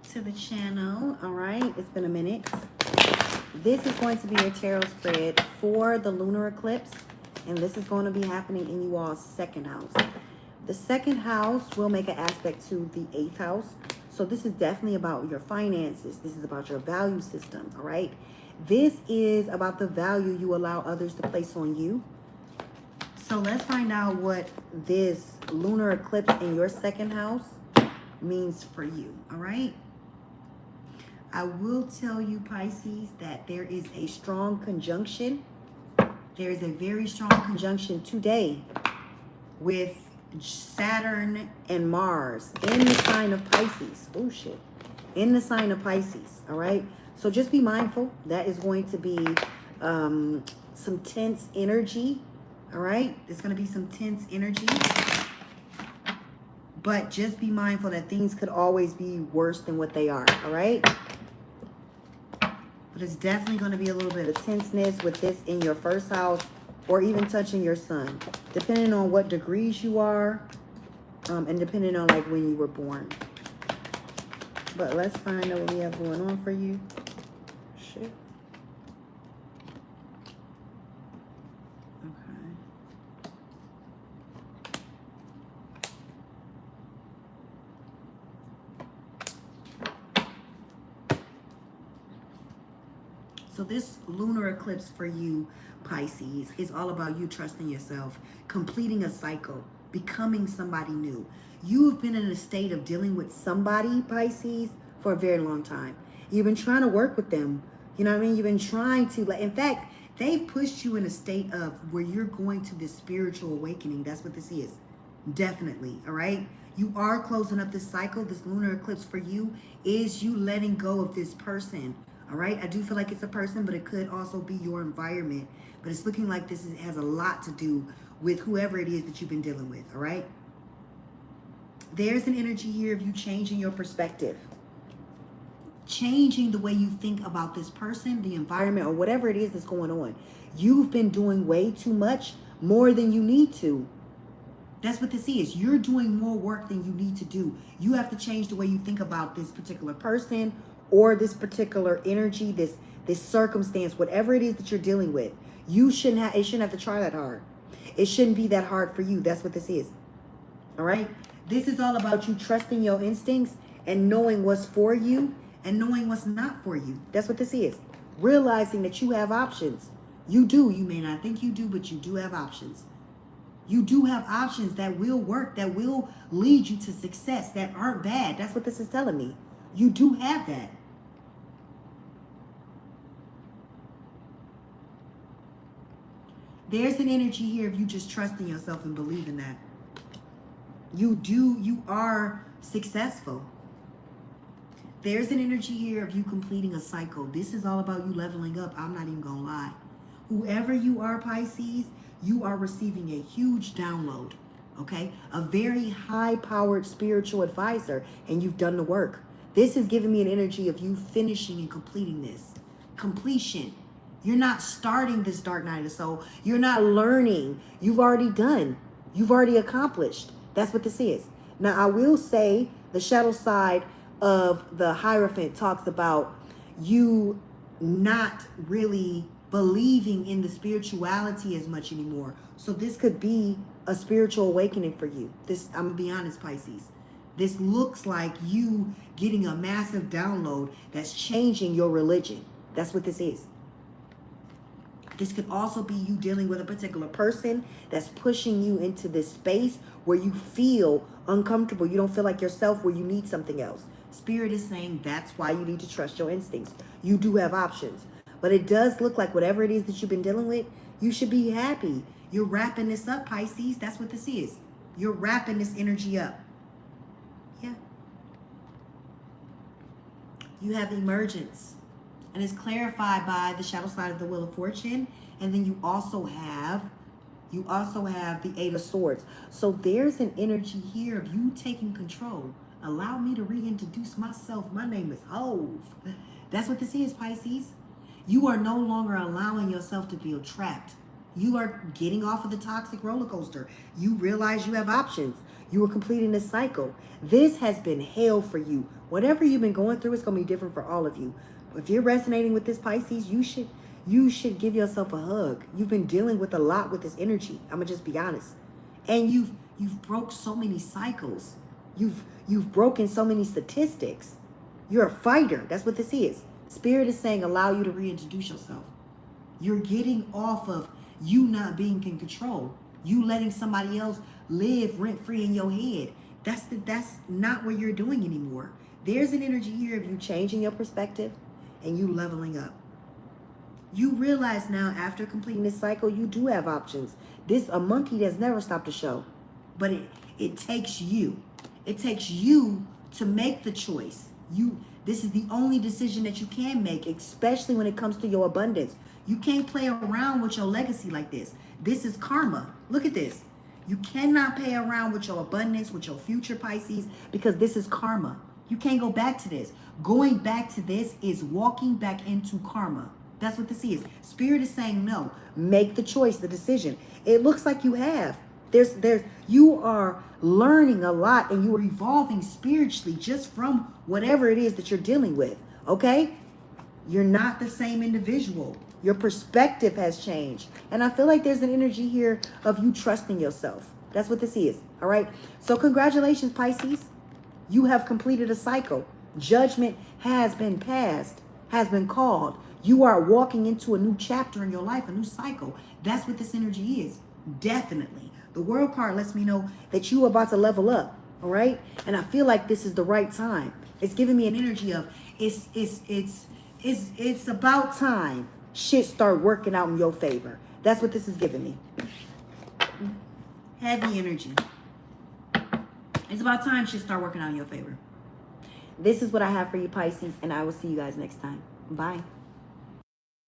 to the channel. All right, it's been a minute. This is going to be your tarot spread for the lunar eclipse, and this is going to be happening in you all's second house. The second house will make an aspect to the eighth house, so this is definitely about your finances. This is about your value system. All right, this is about the value you allow others to place on you. So let's find out what this lunar eclipse in your second house means for you. All right, I will tell you, Pisces, that there is a strong conjunction. There is a very strong conjunction today with Saturn and Mars in the sign of Pisces. Oh, shit. In the sign of Pisces. All right. So just be mindful. That is going to be some tense energy. All right. There's going to be some tense energy. But just be mindful that things could always be worse than what they are. All right. But it's definitely going to be a little bit of tenseness with this in your first house or even touching your sun, depending on what degrees you are and depending on like when you were born. But let's find out what we have going on for you. Shit. So this lunar eclipse for you, Pisces, is all about you trusting yourself, completing a cycle, becoming somebody new. You've been in a state of dealing with somebody, Pisces, for a very long time. You've been trying to work with them. You know what I mean? You've been trying to, like, in fact, they've pushed you in a state of where you're going to this spiritual awakening. That's what this is. Definitely. All right. You are closing up this cycle. This lunar eclipse for you is you letting go of this person. All right, I do feel like it's a person, but it could also be your environment. But it's looking like this has a lot to do with whoever it is that you've been dealing with, all right? There's an energy here of you changing your perspective. Changing the way you think about this person, the environment, or whatever it is that's going on. You've been doing way too much, more than you need to. That's what this is. You're doing more work than you need to do. You have to change the way you think about this particular person or this particular energy, this circumstance, whatever it is that you're dealing with. It shouldn't have to try that hard. It shouldn't be that hard for you. That's what this is. All right? This is all about you trusting your instincts and knowing what's for you and knowing what's not for you. That's what this is. Realizing that you have options. You do. You may not think you do, but you do have options. You do have options that will work, that will lead you to success, that aren't bad. That's what this is telling me. You do have that. There's an energy here of you just trusting yourself and believing that. You are successful. There's an energy here of you completing a cycle. This is all about you leveling up. I'm not even gonna lie. Whoever you are, Pisces, you are receiving a huge download, okay? A very high-powered spiritual advisor, and you've done the work. This is giving me an energy of you finishing and completing this. Completion. You're not starting this dark night of the soul. You're not learning. You've already done. You've already accomplished. That's what this is. Now, I will say the shadow side of the Hierophant talks about you not really believing in the spirituality as much anymore. So this could be a spiritual awakening for you. This, I'm going to be honest, Pisces. This looks like you getting a massive download that's changing your religion. That's what this is. This could also be you dealing with a particular person that's pushing you into this space where you feel uncomfortable. You don't feel like yourself, where you need something else. Spirit is saying that's why you need to trust your instincts. You do have options. But it does look like whatever it is that you've been dealing with, you should be happy. You're wrapping this up, Pisces. That's what this is. You're wrapping this energy up. Yeah. You have emergence. And it's clarified by the shadow side of the Wheel of Fortune. And then you also have the Eight of Swords. So there's an energy here of you taking control. Allow me to reintroduce myself. My name is Hove. That's what this is, Pisces. You are no longer allowing yourself to feel trapped. You are getting off of the toxic roller coaster. You realize you have options. You are completing this cycle. This has been hell for you. Whatever you've been going through, it's going to be different for all of you. If you're resonating with this Pisces, you should give yourself a hug. You've been dealing with a lot with this energy. I'm going to just be honest. And you've broke so many cycles. You've broken so many statistics. You're a fighter. That's what this is. Spirit is saying allow you to reintroduce yourself. You're getting off of you not being in control. You letting somebody else live rent-free in your head. That's not what you're doing anymore. There's an energy here of you changing your perspective and you leveling up. You realize now after completing this cycle, you do have options. A monkey that's never stopped a show. But it takes you. It takes you to make the choice. This is the only decision that you can make, especially when it comes to your abundance. You can't play around with your legacy like this. This is karma. Look at this. You cannot play around with your abundance, with your future, Pisces, because this is karma. You can't go back to this. Going back to this is walking back into karma. That's what this is. Spirit is saying no. Make the choice, the decision. It looks like you have. You are learning a lot and you are evolving spiritually just from whatever it is that you're dealing with. Okay? You're not the same individual. Your perspective has changed. And I feel like there's an energy here of you trusting yourself. That's what this is. All right? So congratulations, Pisces. You have completed a cycle. Judgment has been passed, has been called. You are walking into a new chapter in your life, a new cycle. That's what this energy is. Definitely. The World card lets me know that you are about to level up. All right? And I feel like this is the right time. It's giving me an energy of it's about time shit start working out in your favor. That's what this is giving me. Heavy energy. It's about time shit start working out in your favor. This is what I have for you, Pisces, and I will see you guys next time. Bye.